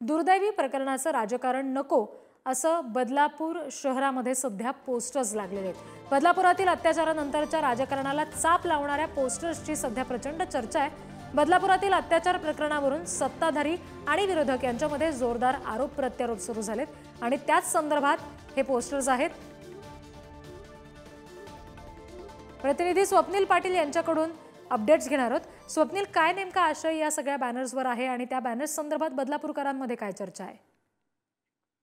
दुर्दैवी प्रकरणाचं राजकारण नको असं बदलापूर शहरामध्ये सध्या पोस्टर्स लागलेले आहेत। बदलापुरातील अत्याचारानंतरच्या राजकारणाला चाप लावणाऱ्या पोस्टर्सची सध्या प्रचंड चर्चा आहे। बदलापुरातील अत्याचार प्रकरणावरून सत्ताधारी आणि विरोधक यांच्यामध्ये जोरदार आरोप प्रत्यारोप सुरू झालेत आणि त्याच संदर्भात हे पोस्टर्स आहेत। प्रतिनिधी स्वप्नील पाटील यांच्याकडून अपडेट्स घेणार आहोत। स्वप्नील, काय नेमका आशय या सगळ्या बॅनर्सवर आहे आणि त्या बॅनर्स संदर्भात बदलापूरकरांमध्ये काय चर्चा आहे?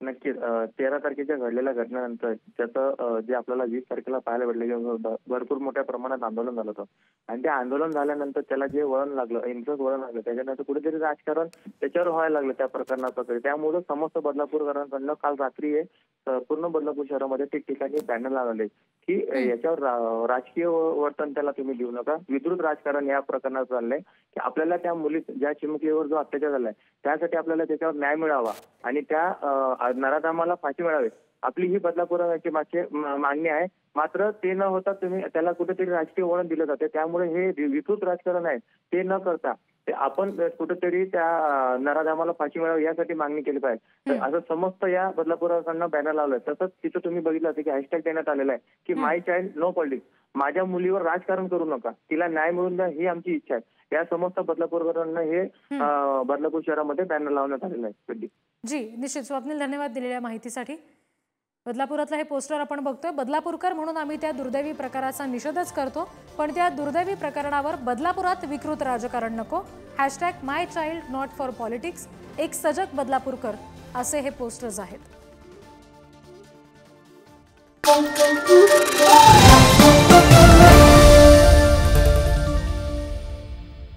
नक्कीच 13 तारखेच्या घडलेल्या घटनेनंतर त्याचं जे आपल्याला 20 तारखेला पाहायला भेटलं भरपूर मोठ्या प्रमाणात आंदोलन झालं होतं आणि ते आंदोलन झाल्यानंतर त्याला जे वळण लागलं, हिंसक वळण लागलं, त्याच्यानंतर कुठेतरी राजकारण त्याच्यावर व्हायला लागलं त्या प्रकरणाचं। त्यामुळे समस्त बदलापूरकरांकडनं काल रात्री पूर्ण बदलापूर शहरामध्ये ठिकठिकाणी बॅनर लावले की याच्यावर राजकीय वर्तन त्याला तुम्ही देऊ नका, विद्रुत राजकारण या प्रकरणात चाललंय की आपल्याला त्या मुली ज्या चिमुकलीवर जो अत्याचार झालाय त्यासाठी आपल्याला त्याच्यावर न्याय मिळावा आणि त्या नराधमाला फाशी मिळावी, आपली ही बदलापुराची मागची मागणी आहे। मात्र ते न होता तुम्ही त्याला कुठेतरी राजकीय वळण दिलं जाते, त्यामुळे हे विकृत राजकारण आहे। ते न करता ते आपण कुठेतरी त्या नराधमाला फाशी मिळावी यासाठी मागणी केली पाहिजे असं समस्त या बदलापुराकडनं बॅनर लावलंय। तसंच तिथं तुम्ही बघितलं असेल की हॅशटॅग देण्यात आलेला आहे की माय चाइल्ड नो पॉलिटिक्स, माझ्या मुलीवर राजकारण करू नका, तिला न्याय मिळून द्या ही आमची इच्छा आहे। या समस्त बदलापूरकरांना हे बदलापूर शहरामध्ये बॅनर लावण्यात आलेलं आहे। जी निश्चित स्वप्नील, धन्यवाद दिलेल्या माहितीसाठी। बदलापुरातलं हे पोस्टर आपण बघतोय। बदलापूरकर म्हणून आम्ही त्या दुर्दैवी प्रकाराचा निषेधच करतो, पण त्या दुर्दैवी प्रकरणावर बदलापुरात विकृत राजकारण नको, hashtag my child not for politics, एक सजग बदलापूरकर असे हे पोस्टर्स आहेत।